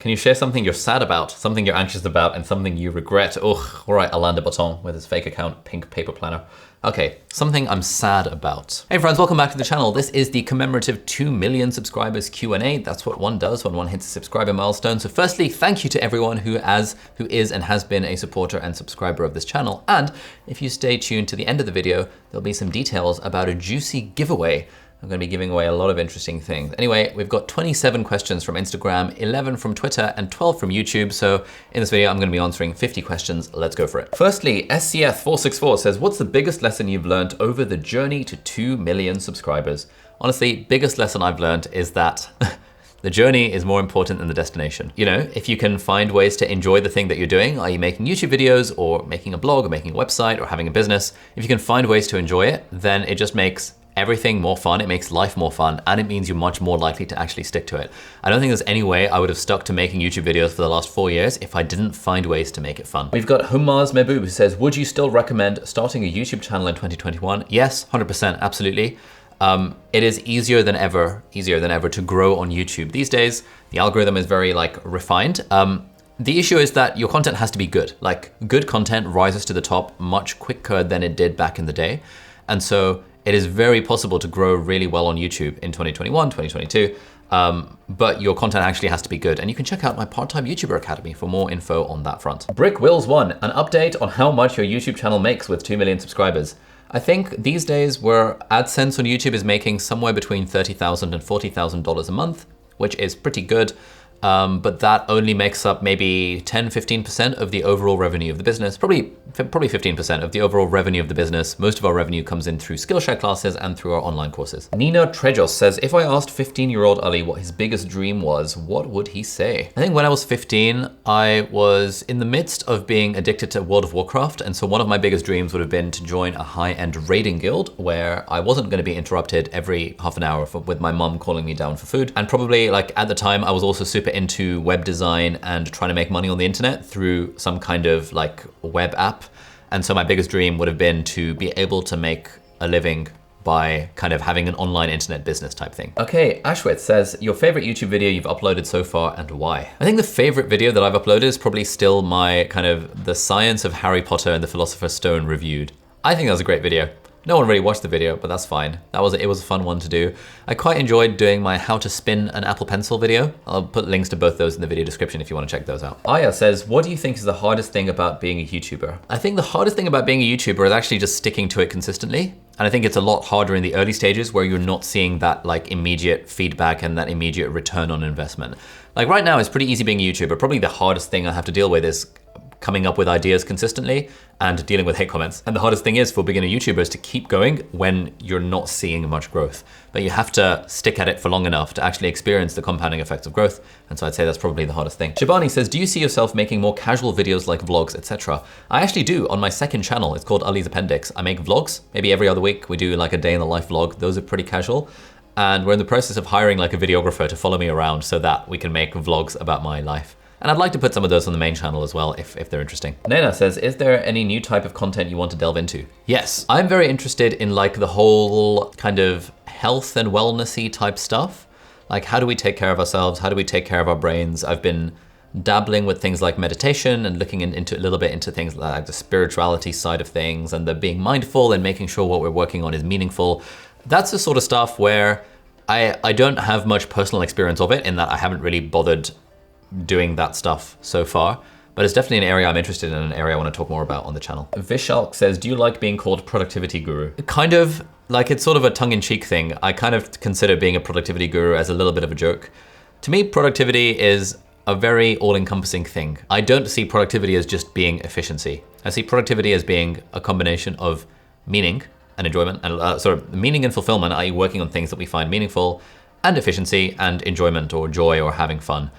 Can you share something you're sad about, something you're anxious about, and something you regret? Oh, all right, Alain de Botton with his fake account, pink paper planner. Okay, something I'm sad about. Hey friends, welcome back to the channel. This is the commemorative 2 million subscribers Q&A. That's what one does when one hits a subscriber milestone. So firstly, thank you to everyone who is and has been a supporter and subscriber of this channel. And if you stay tuned to the end of the video, there'll be some details about a juicy giveaway. I'm gonna be giving away a lot of interesting things. Anyway, we've got 27 questions from Instagram, 11 from Twitter, and 12 from YouTube. So in this video, I'm gonna be answering 50 questions. Let's go for it. Firstly, SCF464 says, what's the biggest lesson you've learned over the journey to 2 million subscribers? Honestly, biggest lesson I've learned is that the journey is more important than the destination. You know, if you can find ways to enjoy the thing that you're doing, are you making YouTube videos or making a blog or making a website or having a business? If you can find ways to enjoy it, then it just makes everything more fun, it makes life more fun, and it means you're much more likely to actually stick to it. I don't think there's any way I would have stuck to making YouTube videos for the last 4 years if I didn't find ways to make it fun. We've got Humaz Mehboob who says, would you still recommend starting a YouTube channel in 2021? Yes, 100%, absolutely. It is easier than ever to grow on YouTube. These days, the algorithm is very refined. The issue is that your content has to be good. Like, good content rises to the top much quicker than it did back in the day. And so it is very possible to grow really well on YouTube in 2021, 2022, but your content actually has to be good. And you can check out my part-time YouTuber Academy for more info on that front. Brick Wills 1, an update on how much your YouTube channel makes with 2 million subscribers. I think these days where AdSense on YouTube is making somewhere between $30,000 and $40,000 a month, which is pretty good. But that only makes up maybe 10-15% of the overall revenue of the business, probably 15% of the overall revenue of the business. Most of our revenue comes in through Skillshare classes and through our online courses. Nina Trejos says, if I asked 15-year-old Ali what his biggest dream was, what would he say? I think when I was 15, I was in the midst of being addicted to World of Warcraft. And so one of my biggest dreams would have been to join a high-end raiding guild where I wasn't going to be interrupted every half an hour with my mom calling me down for food. And probably at the time, I was also super into web design and trying to make money on the internet through some kind of web app. And so my biggest dream would have been to be able to make a living by kind of having an online internet business type thing. Okay, Ashwit says, your favorite YouTube video you've uploaded so far and why? I think the favorite video that I've uploaded is probably still my kind of the science of Harry Potter and the Philosopher's Stone reviewed. I think that was a great video. No one really watched the video, but that's fine. It was a fun one to do. I quite enjoyed doing my how to spin an Apple Pencil video. I'll put links to both those in the video description if you want to check those out. Aya says, what do you think is the hardest thing about being a YouTuber? I think the hardest thing about being a YouTuber is actually just sticking to it consistently. And I think it's a lot harder in the early stages where you're not seeing that immediate feedback and that immediate return on investment. Right now, it's pretty easy being a YouTuber. Probably the hardest thing I have to deal with is coming up with ideas consistently and dealing with hate comments. And the hardest thing is for beginner YouTubers to keep going when you're not seeing much growth. But you have to stick at it for long enough to actually experience the compounding effects of growth. And so I'd say that's probably the hardest thing. Shibani says, do you see yourself making more casual videos like vlogs, etc.? I actually do on my second channel. It's called Ali's Appendix. I make vlogs, maybe every other week. We do a day in the life vlog. Those are pretty casual. And we're in the process of hiring a videographer to follow me around so that we can make vlogs about my life. And I'd like to put some of those on the main channel as well, if they're interesting. Nena says, is there any new type of content you want to delve into? Yes, I'm very interested in the whole kind of health and wellnessy type stuff. How do we take care of ourselves? How do we take care of our brains? I've been dabbling with things like meditation and looking into a little bit into things like the spirituality side of things and the being mindful and making sure what we're working on is meaningful. That's the sort of stuff where I don't have much personal experience of it in that I haven't really bothered doing that stuff so far, but it's definitely an area I'm interested in and an area I want to talk more about on the channel. Vishalk says, do you like being called productivity guru? Kind of, it's sort of a tongue-in-cheek thing. I kind of consider being a productivity guru as a little bit of a joke. To me, productivity is a very all-encompassing thing. I don't see productivity as just being efficiency. I see productivity as being a combination of meaning and enjoyment, and meaning and fulfillment, i.e. working on things that we find meaningful, and efficiency and enjoyment or joy or having fun.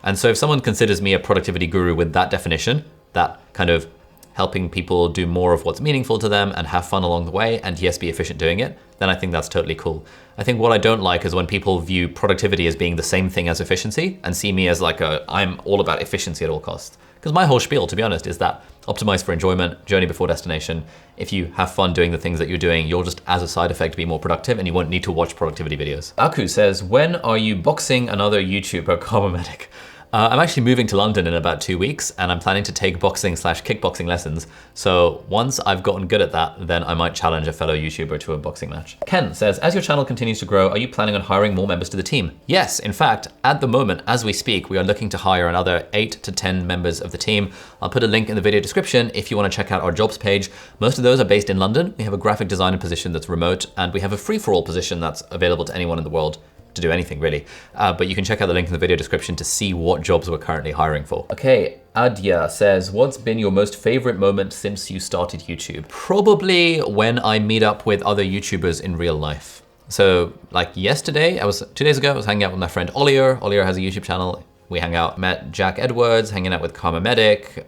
And so if someone considers me a productivity guru with that definition, that kind of helping people do more of what's meaningful to them and have fun along the way, and yes, be efficient doing it, then I think that's totally cool. I think what I don't like is when people view productivity as being the same thing as efficiency and see me as I'm all about efficiency at all costs. Because my whole spiel, to be honest, is that optimize for enjoyment, journey before destination. If you have fun doing the things that you're doing, you'll just, as a side effect, be more productive and you won't need to watch productivity videos. Aku says, when are you boxing another YouTuber, Karma Medic? I'm actually moving to London in about 2 weeks, and I'm planning to take boxing/kickboxing lessons. So once I've gotten good at that, then I might challenge a fellow YouTuber to a boxing match. Ken says, as your channel continues to grow, are you planning on hiring more members to the team? Yes, in fact, at the moment, as we speak, we are looking to hire another 8 to 10 members of the team. I'll put a link in the video description if you want to check out our jobs page. Most of those are based in London. We have a graphic designer position that's remote, and we have a free-for-all position that's available to anyone in the world to do anything really. But you can check out the link in the video description to see what jobs we're currently hiring for. Okay, Adya says, what's been your most favorite moment since you started YouTube? Probably when I meet up with other YouTubers in real life. So like yesterday, 2 days ago, I was hanging out with my friend Olier. Olier has a YouTube channel. We hang out, met Jack Edwards, hanging out with Karma Medic.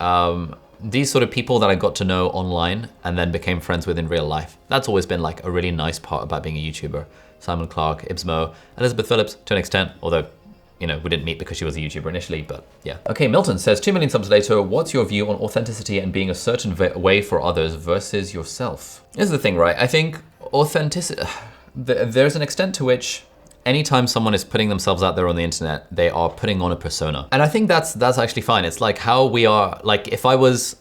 These sort of people that I got to know online and then became friends with in real life. That's always been like a really nice part about being a YouTuber. Simon Clark, Ibsmo, Elizabeth Phillips to an extent, although, you know, we didn't meet because she was a YouTuber initially, but yeah. Okay, Milton says, 2 million subs later, what's your view on authenticity and being a certain way for others versus yourself? Here's the thing, right? I think authenticity, there's an extent to which anytime someone is putting themselves out there on the internet, they are putting on a persona. And I think that's actually fine. It's like how we are, like if I was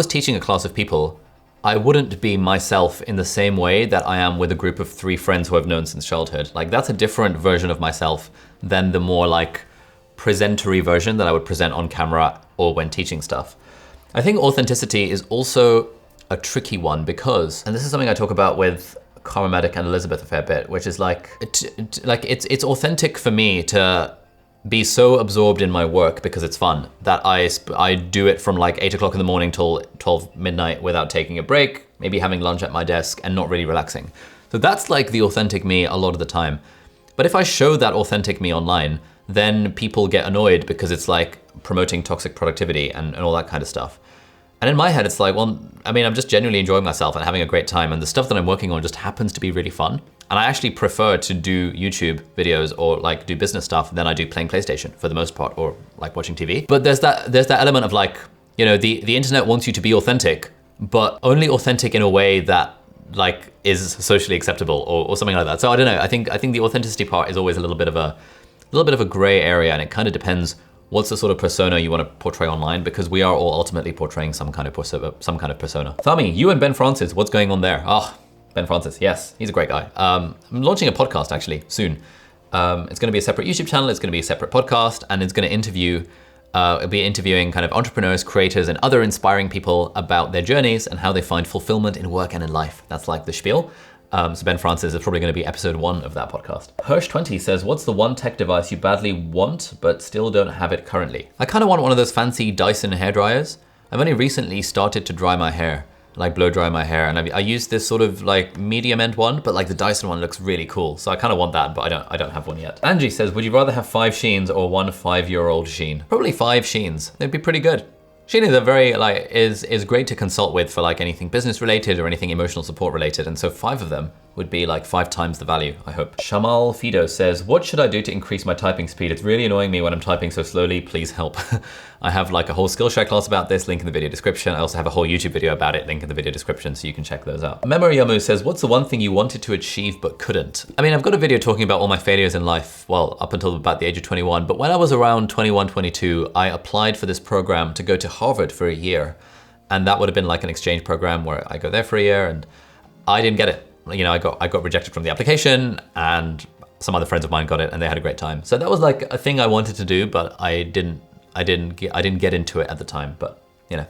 teaching a class of people, I wouldn't be myself in the same way that I am with a group of 3 friends who I've known since childhood. Like that's a different version of myself than the more like presentery version that I would present on camera or when teaching stuff. I think authenticity is also a tricky one because, and this is something I talk about with Karma Medic and Elizabeth a fair bit, which is like, it's authentic for me to be so absorbed in my work because it's fun that I do it from like 8 o'clock in the morning till 12 midnight without taking a break, maybe having lunch at my desk and not really relaxing. So that's like the authentic me a lot of the time. But if I show that authentic me online, then people get annoyed because it's like promoting toxic productivity and all that kind of stuff. And in my head, it's like, well, I mean, I'm just genuinely enjoying myself and having a great time. And the stuff that I'm working on just happens to be really fun. And I actually prefer to do YouTube videos or like do business stuff than I do playing PlayStation for the most part, or like watching TV. But there's that element of like, you know, the internet wants you to be authentic, but only authentic in a way that like is socially acceptable or something like that. So I don't know. I think the authenticity part is always a little bit of a gray area, and it kind of depends what's the sort of persona you want to portray online, because we are all ultimately portraying some kind of persona. Thami, you and Ben Francis, what's going on there? Oh, Ben Francis, yes, he's a great guy. I'm launching a podcast actually soon. It's going to be a separate YouTube channel. It's going to be a separate podcast, and it's going to it'll be interviewing kind of entrepreneurs, creators, and other inspiring people about their journeys and how they find fulfillment in work and in life. That's like the spiel. So Ben Francis is probably going to be episode 1 of that podcast. Hirsch20 says, what's the one tech device you badly want, but still don't have it currently? I kind of want one of those fancy Dyson hairdryers. I've only recently started to dry my hair, like blow dry my hair. And I use this sort of like medium end one, but like the Dyson one looks really cool. So I kind of want that, but I don't have one yet. Angie says, would you rather have 5 Sheens or 1 5-year-old Sheen? Probably 5 Sheens. They'd be pretty good. Sheen is a very is great to consult with for like anything business related or anything emotional support related, and so 5 of them would be like 5 times the value, I hope. Shamal Fido says, what should I do to increase my typing speed? It's really annoying me when I'm typing so slowly, please help. I have like a whole Skillshare class about this, link in the video description. I also have a whole YouTube video about it, link in the video description, so you can check those out. Memory says, what's the one thing you wanted to achieve but couldn't? I mean, I've got a video talking about all my failures in life, well, up until about the age of 21, but when I was around 21, 22, I applied for this program to go to Harvard for a year. And that would have been like an exchange program where I go there for a year, and I didn't get it. You know, I got rejected from the application, and some other friends of mine got it and they had a great time. So that was like a thing I wanted to do, but I didn't get into it at the time, but you know,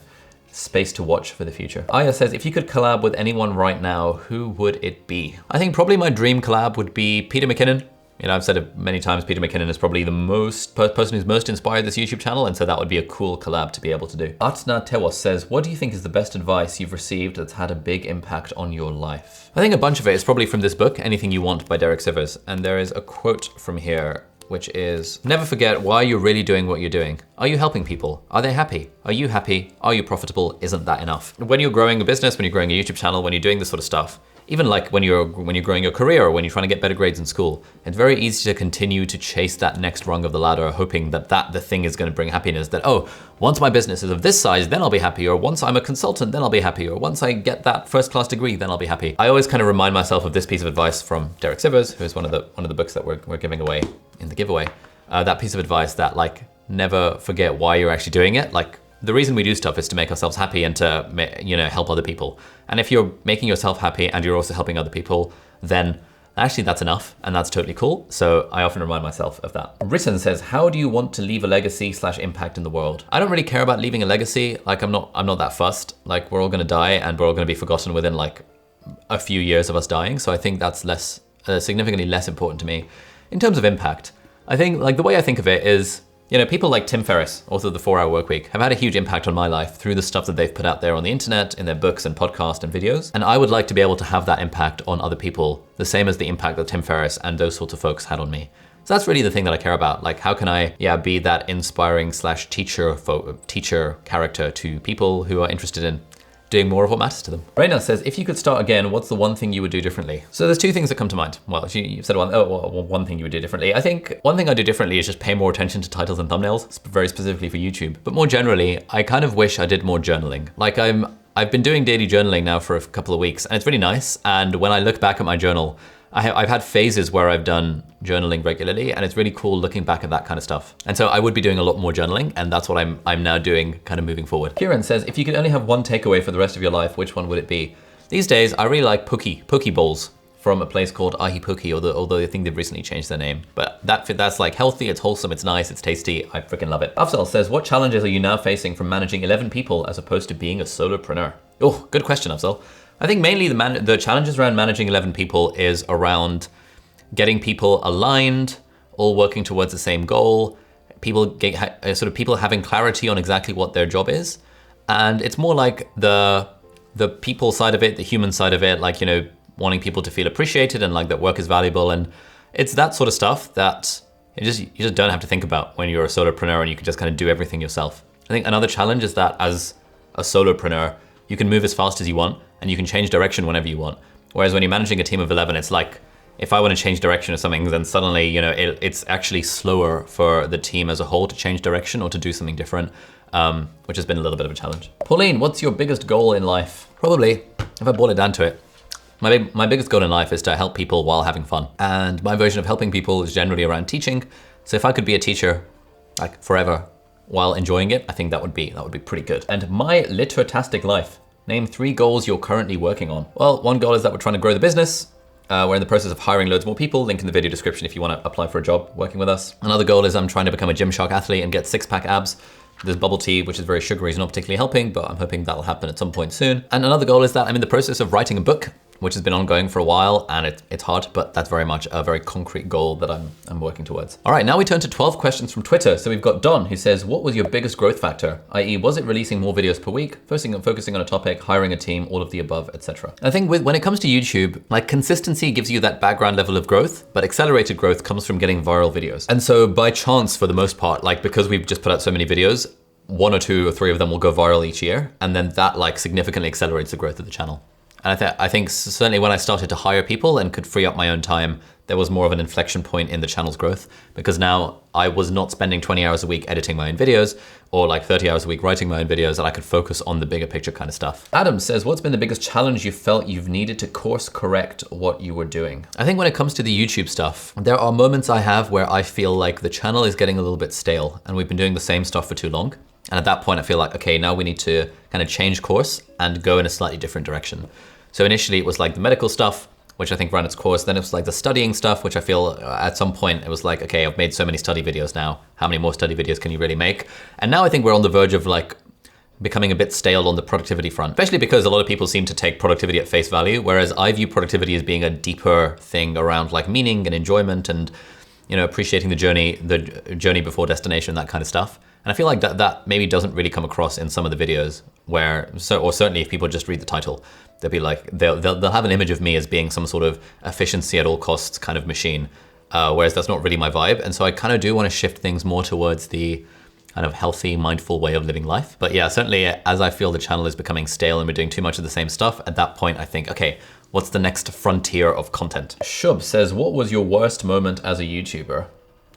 space to watch for the future. Aya says, if you could collab with anyone right now, who would it be? I think probably my dream collab would be Peter McKinnon. You know, I've said it many times, Peter McKinnon is probably the person who's most inspired this YouTube channel, and so that would be a cool collab to be able to do. Atna Tewas says, what do you think is the best advice you've received that's had a big impact on your life? I think a bunch of it is probably from this book, Anything You Want by Derek Sivers, and there is a quote from here, which is, never forget why you're really doing what you're doing. Are you helping people? Are they happy? Are you happy? Are you profitable? Isn't that enough? When you're growing a business, when you're growing a YouTube channel, when you're doing this sort of stuff, even like when you're growing your career or when you're trying to get better grades in school, it's very easy to continue to chase that next rung of the ladder, hoping that the thing is going to bring happiness, that, oh, once my business is of this size, then I'll be happy, or once I'm a consultant, then I'll be happy, or once I get that first-class degree, then I'll be happy. I always kind of remind myself of this piece of advice from Derek Sivers, who's one of the books that we're giving away in the giveaway. That piece of advice that like, never forget why you're actually doing it. Like, the reason we do stuff is to make ourselves happy and to, you know, help other people. And if you're making yourself happy and you're also helping other people, then actually that's enough, and that's totally cool. So I often remind myself of that. Written says, how do you want to leave a legacy / impact in the world? I don't really care about leaving a legacy. Like, I'm not that fussed. Like, we're all gonna die and we're all gonna be forgotten within like a few years of us dying. So I think that's significantly less important to me. In terms of impact, I think, like, the way I think of it is, you know, people like Tim Ferriss, author of the 4 Hour Workweek, have had a huge impact on my life through the stuff that they've put out there on the internet, in their books and podcasts and videos. And I would like to be able to have that impact on other people, the same as the impact that Tim Ferriss and those sorts of folks had on me. So that's really the thing that I care about. Like, how can I, be that inspiring / teacher character to people who are interested in doing more of what matters to them. Raina says, if you could start again, what's the one thing you would do differently? So there's 2 things that come to mind. Well, you said one thing you would do differently. I think one thing I do differently is just pay more attention to titles and thumbnails, very specifically for YouTube. But more generally, I kind of wish I did more journaling. Like, I've been doing daily journaling now for a couple of weeks, and it's really nice. And when I look back at my journal, I've had phases where I've done journaling regularly, and it's really cool looking back at that kind of stuff. And so I would be doing a lot more journaling, and that's what I'm now doing kind of moving forward. Kieran says, if you could only have one takeaway for the rest of your life, which one would it be? These days, I really like poke bowls from a place called Ahi Poke, although I think they've recently changed their name. But that's like healthy, it's wholesome, it's nice, it's tasty. I freaking love it. Abdaal says, what challenges are you now facing from managing 11 people as opposed to being a solopreneur? Oh, good question, Abdaal. I think mainly the challenges around managing 11 people is around getting people aligned, all working towards the same goal, people having clarity on exactly what their job is. And it's more like the people side of it, the human side of it, like, you know, wanting people to feel appreciated and like that work is valuable. And it's that sort of stuff that you just don't have to think about when you're a solopreneur and you can just kind of do everything yourself. I think another challenge is that as a solopreneur, you can move as fast as you want and you can change direction whenever you want. Whereas when you're managing a team of 11, it's like, if I want to change direction or something, then suddenly, you know, it's actually slower for the team as a whole to change direction or to do something different, which has been a little bit of a challenge. Pauline, what's your biggest goal in life? Probably, if I boil it down to it, my biggest goal in life is to help people while having fun. And my version of helping people is generally around teaching. So if I could be a teacher like forever while enjoying it, I think that would be pretty good. And my litertastic life. Name 3 goals you're currently working on. Well, one goal is that we're trying to grow the business. We're in the process of hiring loads more people. Link in the video description if you want to apply for a job working with us. Another goal is I'm trying to become a Gymshark athlete and get 6-pack abs. There's bubble tea, which is very sugary, is not particularly helping, but I'm hoping that'll happen at some point soon. And another goal is that I'm in the process of writing a book, which has been ongoing for a while, and it's hard, but that's very much a very concrete goal that I'm working towards. All right, now we turn to 12 questions from Twitter. So we've got Don, who says, what was your biggest growth factor? I.e., was it releasing more videos per week, focusing on a topic, hiring a team, all of the above, etc. I think when it comes to YouTube, like, consistency gives you that background level of growth, but accelerated growth comes from getting viral videos. And so by chance, for the most part, like, because we've just put out so many videos, 1 or 2 or 3 of them will go viral each year, and then that like significantly accelerates the growth of the channel. And I think certainly when I started to hire people and could free up my own time, there was more of an inflection point in the channel's growth, because now I was not spending 20 hours a week editing my own videos or like 30 hours a week writing my own videos, and I could focus on the bigger picture kind of stuff. Adam says, what's been the biggest challenge you felt you've needed to course correct what you were doing? I think when it comes to the YouTube stuff, there are moments I have where I feel like the channel is getting a little bit stale and we've been doing the same stuff for too long. And at that point I feel like, okay, now we need to kind of change course and go in a slightly different direction. So initially it was like the medical stuff, which I think ran its course. Then it was like the studying stuff, which I feel at some point it was like, okay, I've made so many study videos now. How many more study videos can you really make? And now I think we're on the verge of like becoming a bit stale on the productivity front, especially because a lot of people seem to take productivity at face value, whereas I view productivity as being a deeper thing around like meaning and enjoyment and, you know, appreciating the journey before destination, that kind of stuff. And I feel like that maybe doesn't really come across in some of the videos or certainly if people just read the title, they'll be like, they'll have an image of me as being some sort of efficiency at all costs kind of machine, whereas that's not really my vibe. And so I kind of do want to shift things more towards the kind of healthy, mindful way of living life. But yeah, certainly as I feel the channel is becoming stale and we're doing too much of the same stuff, at that point I think, okay, what's the next frontier of content? Shub says, what was your worst moment as a YouTuber?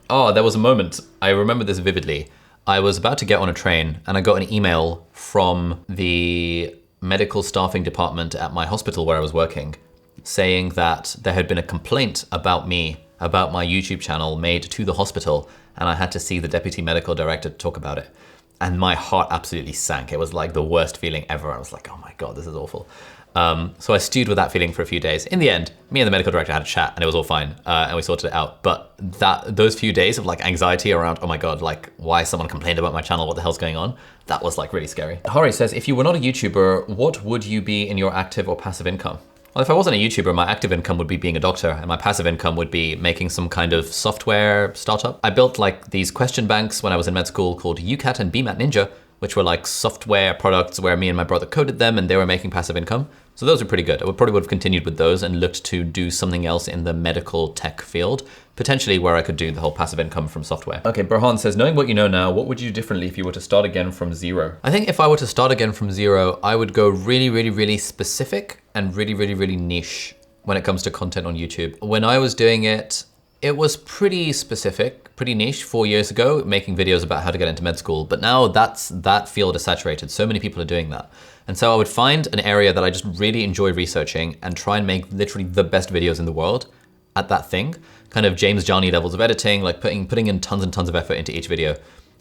Oh, there was a moment, I remember this vividly. I was about to get on a train and I got an email from the medical staffing department at my hospital where I was working saying that there had been a complaint about me about my YouTube channel made to the hospital, and I had to see the deputy medical director talk about it. And my heart absolutely sank. It was like the worst feeling ever. I was like, oh my God, this is awful. So I stewed with that feeling for a few days. In the end, me and the medical director had a chat and it was all fine, and we sorted it out. But those few days of like anxiety around, oh my God, like why someone complained about my channel, what the hell's going on? That was like really scary. Hari says, if you were not a YouTuber, what would you be in your active or passive income? Well, if I wasn't a YouTuber, my active income would be being a doctor and my passive income would be making some kind of software startup. I built like these question banks when I was in med school called UCAT and BMAT Ninja, which were like software products where me and my brother coded them and they were making passive income. So those are pretty good. I probably would have continued with those and looked to do something else in the medical tech field, potentially where I could do the whole passive income from software. Okay, Burhan says, knowing what you know now, what would you do differently if you were to start again from zero? I think if I were to start again from zero, I would go really, really, really specific and really, really, really niche when it comes to content on YouTube. When I was doing it, it was pretty specific, pretty niche 4 years ago, making videos about how to get into med school. But now that field is saturated. So many people are doing that. And so I would find an area that I just really enjoy researching and try and make literally the best videos in the world at that thing. Kind of James Johnny levels of editing, like putting in tons and tons of effort into each video.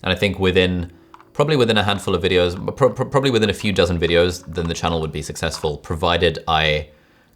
And I think probably within a handful of videos, probably within a few dozen videos, then the channel would be successful, provided I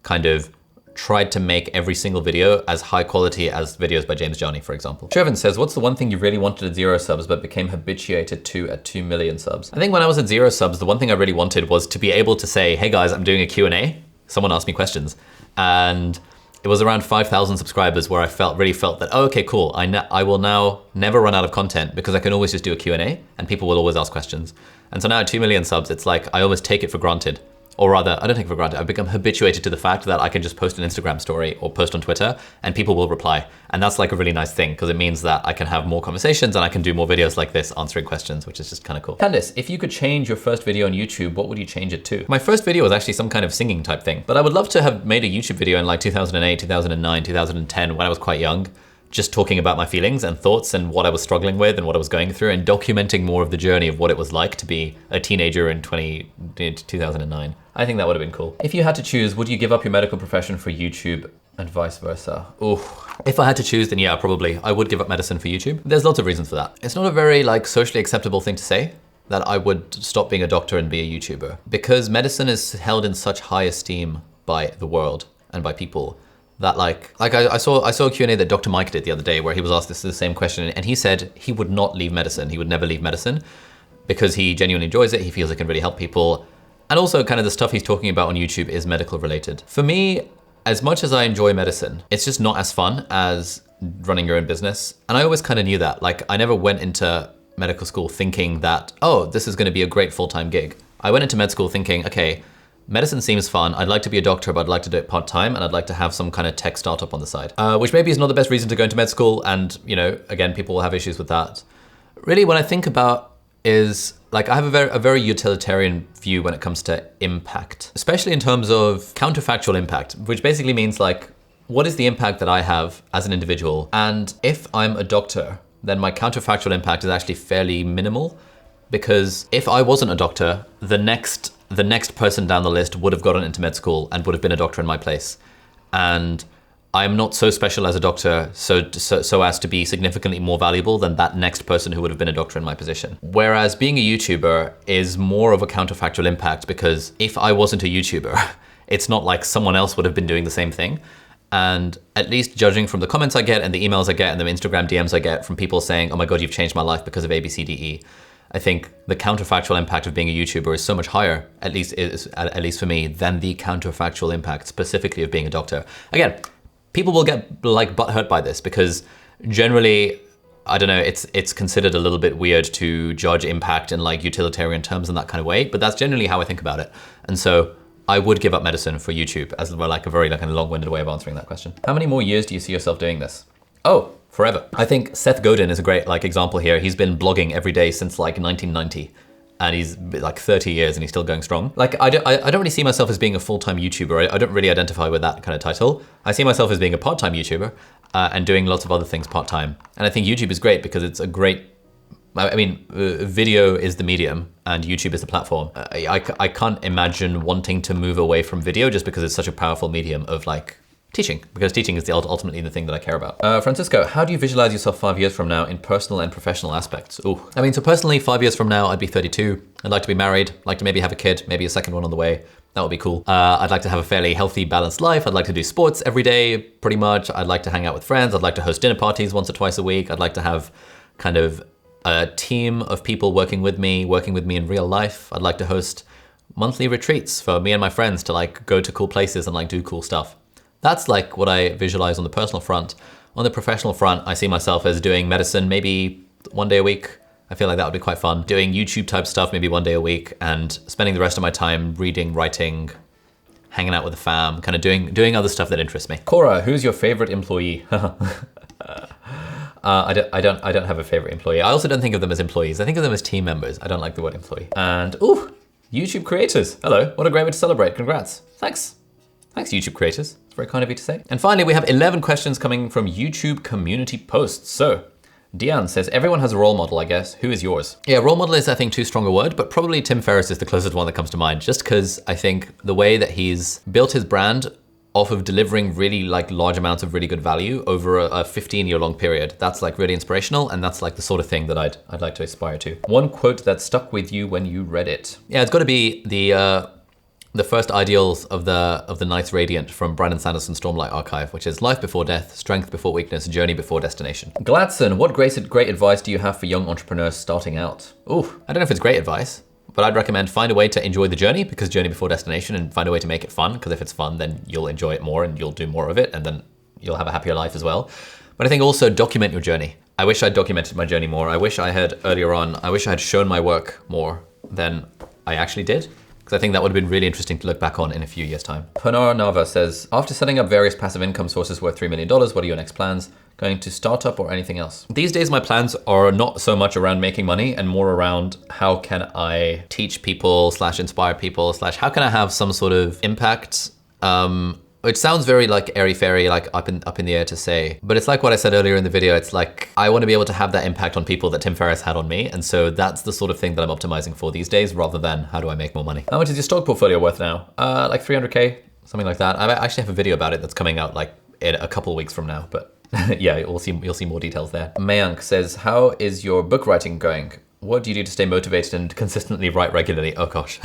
kind of tried to make every single video as high quality as videos by James Johnny, for example. Trevin says, what's the one thing you really wanted at 0 subs but became habituated to at 2 million subs? I think when I was at 0 subs, the one thing I really wanted was to be able to say, hey guys, I'm doing a Q&A. Someone asked me questions. And it was around 5,000 subscribers where I really felt that, oh, okay, cool. I will now never run out of content because I can always just do a Q&A and people will always ask questions. And so now at 2 million subs, it's like, I almost take it for granted. Or rather, I don't take it for granted. I've become habituated to the fact that I can just post an Instagram story or post on Twitter and people will reply. And that's like a really nice thing because it means that I can have more conversations and I can do more videos like this answering questions, which is just kind of cool. Candice, if you could change your first video on YouTube, what would you change it to? My first video was actually some kind of singing type thing, but I would love to have made a YouTube video in like 2008, 2009, 2010 when I was quite young, just talking about my feelings and thoughts and what I was struggling with and what I was going through and documenting more of the journey of what it was like to be a teenager in 2009. I think that would have been cool. If you had to choose, would you give up your medical profession for YouTube and vice versa? Ooh. If I had to choose, then yeah, probably. I would give up medicine for YouTube. There's lots of reasons for that. It's not a very like socially acceptable thing to say that I would stop being a doctor and be a YouTuber because medicine is held in such high esteem by the world and by people that I saw a Q&A that Dr. Mike did the other day where he was asked the same question and he said he would not leave medicine. He would never leave medicine because he genuinely enjoys it. He feels it can really help people. And also kind of the stuff he's talking about on YouTube is medical related. For me, as much as I enjoy medicine, it's just not as fun as running your own business. And I always kind of knew that. Like I never went into medical school thinking that, oh, this is going to be a great full-time gig. I went into med school thinking, okay, medicine seems fun. I'd like to be a doctor, but I'd like to do it part-time and I'd like to have some kind of tech startup on the side, which maybe is not the best reason to go into med school. And, you know, again, people will have issues with that. Really, what I think about is like, I have a very utilitarian view when it comes to impact, especially in terms of counterfactual impact, which basically means like, what is the impact that I have as an individual? And if I'm a doctor, then my counterfactual impact is actually fairly minimal because if I wasn't a doctor, the next person down the list would have gotten into med school and would have been a doctor in my place. And I'm not so special as a doctor so as to be significantly more valuable than that next person who would have been a doctor in my position. Whereas being a YouTuber is more of a counterfactual impact because if I wasn't a YouTuber, it's not like someone else would have been doing the same thing. And at least judging from the comments I get and the emails I get and the Instagram DMs I get from people saying, oh my God, you've changed my life because of ABCDE. I think the counterfactual impact of being a YouTuber is so much higher, at least for me, than the counterfactual impact specifically of being a doctor. Again, people will get like butthurt by this because generally, I don't know, it's considered a little bit weird to judge impact in like utilitarian terms in that kind of way, but that's generally how I think about it. And so I would give up medicine for YouTube as well, like a very long-winded way of answering that question. How many more years do you see yourself doing this? Oh, forever. I think Seth Godin is a great like example here. He's been blogging every day since like 1990 and he's like 30 years and he's still going strong. Like I don't really see myself as being a full-time YouTuber. I don't really identify with that kind of title. I see myself as being a part-time YouTuber and doing lots of other things part-time. And I think YouTube is great because it's a great, I mean, video is the medium and YouTube is the platform. I can't imagine wanting to move away from video just because it's such a powerful medium of like teaching, because teaching is ultimately the thing that I care about. Francisco, how do you visualize yourself 5 years from now in personal and professional aspects? Ooh. I mean, so personally, 5 years from now, I'd be 32. I'd like to be married, like to maybe have a kid, maybe a second one on the way. That would be cool. I'd like to have a fairly healthy, balanced life. I'd like to do sports every day, pretty much. I'd like to hang out with friends. I'd like to host dinner parties once or twice a week. I'd like to have kind of a team of people working with me in real life. I'd like to host monthly retreats for me and my friends to like go to cool places and like do cool stuff. That's like what I visualize on the personal front. On the professional front, I see myself as doing medicine maybe 1 day a week. I feel like that would be quite fun. Doing YouTube type stuff maybe 1 day a week and spending the rest of my time reading, writing, hanging out with the fam, kind of doing other stuff that interests me. Cora, who's your favorite employee? I don't have a favorite employee. I also don't think of them as employees. I think of them as team members. I don't like the word employee. And ooh, YouTube creators. Hello, what a great way to celebrate. Congrats. Thanks. Thanks, YouTube creators. It's very kind of you to say. And finally, we have 11 questions coming from YouTube community posts. So, Diane says, everyone has a role model, I guess. Who is yours? Yeah, role model is, I think, too strong a word, but probably Tim Ferriss is the closest one that comes to mind, just because I think the way that he's built his brand off of delivering really like large amounts of really good value over a 15-year long period. That's like really inspirational, and that's like the sort of thing that I'd like to aspire to. One quote that stuck with you when you read it. Yeah, it's got to be the first ideals of the Knights Radiant from Brandon Sanderson's Stormlight Archive, which is life before death, strength before weakness, journey before destination. Gladson, what great advice do you have for young entrepreneurs starting out? Ooh, I don't know if it's great advice, but I'd recommend find a way to enjoy the journey, because journey before destination, and find a way to make it fun, because if it's fun, then you'll enjoy it more and you'll do more of it, and then you'll have a happier life as well. But I think also document your journey. I wish I'd documented my journey more. I wish I had shown my work more than I actually did, because I think that would have been really interesting to look back on in a few years' time. Pinar Nava says, after setting up various passive income sources worth $3 million, what are your next plans? Going to startup or anything else? These days, my plans are not so much around making money and more around how can I teach people / inspire people / how can I have some sort of impact. It sounds very like airy-fairy, like up in the air to say, but it's like what I said earlier in the video. It's like, I want to be able to have that impact on people that Tim Ferriss had on me. And so that's the sort of thing that I'm optimizing for these days, rather than how do I make more money? How much is your stock portfolio worth now? Like 300K, something like that. I actually have a video about it that's coming out like in a couple of weeks from now, but yeah, you'll see more details there. Mayank says, how is your book writing going? What do you do to stay motivated and consistently write regularly? Oh gosh.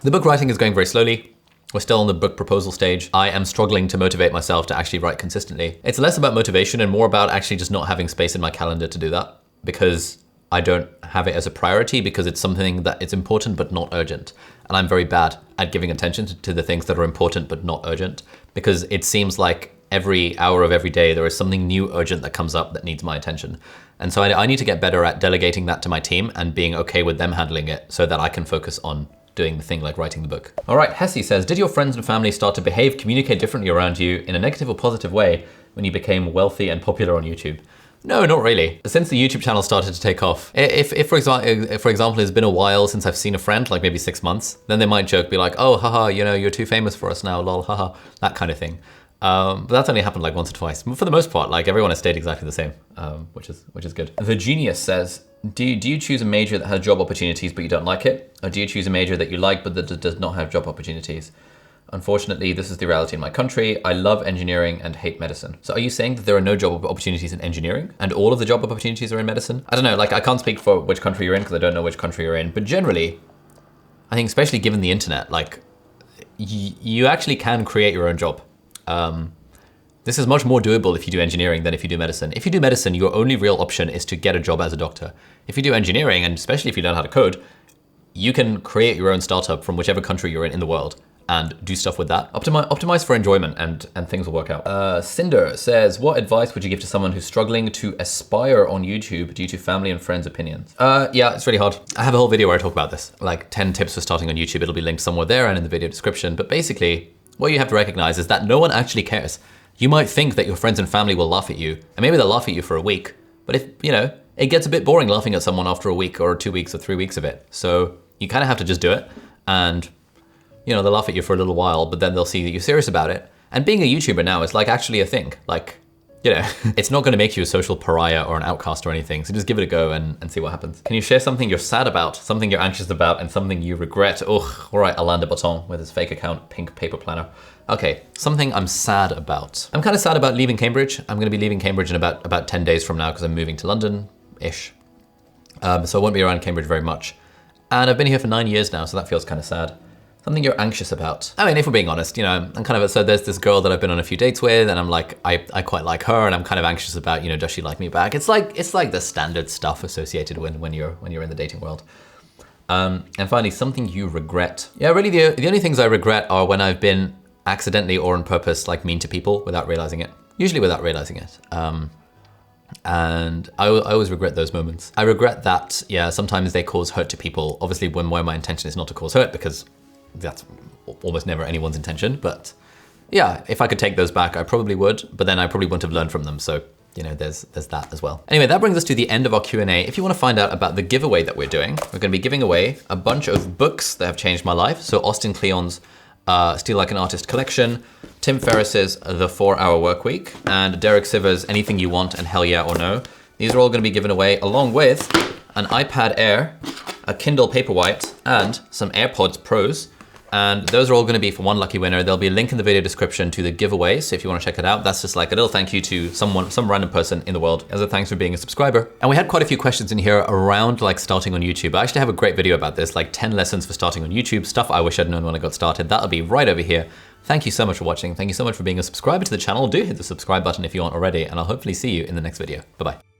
The book writing is going very slowly. We're still on the book proposal stage. I am struggling to motivate myself to actually write consistently. It's less about motivation and more about actually just not having space in my calendar to do that, because I don't have it as a priority, because it's something that it's important but not urgent. And I'm very bad at giving attention to the things that are important but not urgent, because it seems like every hour of every day there is something new urgent that comes up that needs my attention. And so I need to get better at delegating that to my team and being okay with them handling it, so that I can focus on doing the thing like writing the book. All right, Hesse says, did your friends and family start to communicate differently around you in a negative or positive way when you became wealthy and popular on YouTube? No, not really. Since the YouTube channel started to take off, if for example, it's been a while since I've seen a friend, like maybe 6 months, then they might joke, be like, oh, haha, you know, you're too famous for us now, lol, haha, that kind of thing. But that's only happened like once or twice. For the most part, like everyone has stayed exactly the same, which is good. The Genius says, do you choose a major that has job opportunities but you don't like it? Or do you choose a major that you like but that does not have job opportunities? Unfortunately, this is the reality in my country. I love engineering and hate medicine. So are you saying that there are no job opportunities in engineering and all of the job opportunities are in medicine? I don't know, like I can't speak for which country you're in because I don't know which country you're in, but generally, I think especially given the internet, like you actually can create your own job. This is much more doable if you do engineering than if you do medicine. If you do medicine, your only real option is to get a job as a doctor. If you do engineering, and especially if you learn how to code, you can create your own startup from whichever country you're in the world and do stuff with that. Optimize for enjoyment and things will work out. Cinder says, what advice would you give to someone who's struggling to aspire on YouTube due to family and friends' opinions? Yeah, it's really hard. I have a whole video where I talk about this, like 10 tips for starting on YouTube. It'll be linked somewhere there and in the video description. But basically, what you have to recognize is that no one actually cares. You might think that your friends and family will laugh at you, and maybe they'll laugh at you for a week, but if, you know, it gets a bit boring laughing at someone after a week or 2 weeks or 3 weeks of it. So you kind of have to just do it, and, you know, they'll laugh at you for a little while, but then they'll see that you're serious about it. And being a YouTuber now is like actually a thing. Like, you know, it's not gonna make you a social pariah or an outcast or anything. So just give it a go and see what happens. Can you share something you're sad about, something you're anxious about, and something you regret? Ugh, all right, Alain de Botton with his fake account, pink paper planner. Okay, something I'm sad about. I'm kind of sad about leaving Cambridge. I'm gonna be leaving Cambridge in about 10 days from now because I'm moving to London-ish. So I won't be around Cambridge very much. And I've been here for 9 years now, so that feels kind of sad. Something you're anxious about. I mean, if we're being honest, you know, I'm kind of, so there's this girl that I've been on a few dates with, and I'm like, I quite like her, and I'm kind of anxious about, you know, does she like me back? It's like the standard stuff associated when you're in the dating world. And finally, something you regret. Yeah, really the only things I regret are when I've been accidentally or on purpose like mean to people without realizing it. Usually without realizing it. And I always regret those moments. I regret that, yeah, sometimes they cause hurt to people. Obviously when my intention is not to cause hurt, because that's almost never anyone's intention. But yeah, if I could take those back, I probably would, but then I probably wouldn't have learned from them. So, you know, there's that as well. Anyway, that brings us to the end of our Q&A. If you want to find out about the giveaway that we're doing, we're going to be giving away a bunch of books that have changed my life. So Austin Kleon's Steal Like an Artist collection, Tim Ferriss's The 4-Hour Workweek, and Derek Sivers' Anything You Want and Hell Yeah or No. These are all going to be given away along with an iPad Air, a Kindle Paperwhite, and some AirPods Pros. And those are all going to be for one lucky winner. There'll be a link in the video description to the giveaway, so if you want to check it out, that's just like a little thank you to some random person in the world as a thanks for being a subscriber. And we had quite a few questions in here around like starting on YouTube. I actually have a great video about this, like 10 lessons for starting on YouTube, stuff I wish I'd known when I got started. That'll be right over here. Thank you so much for watching. Thank you so much for being a subscriber to the channel. Do hit the subscribe button if you aren't already, and I'll hopefully see you in the next video. Bye-bye.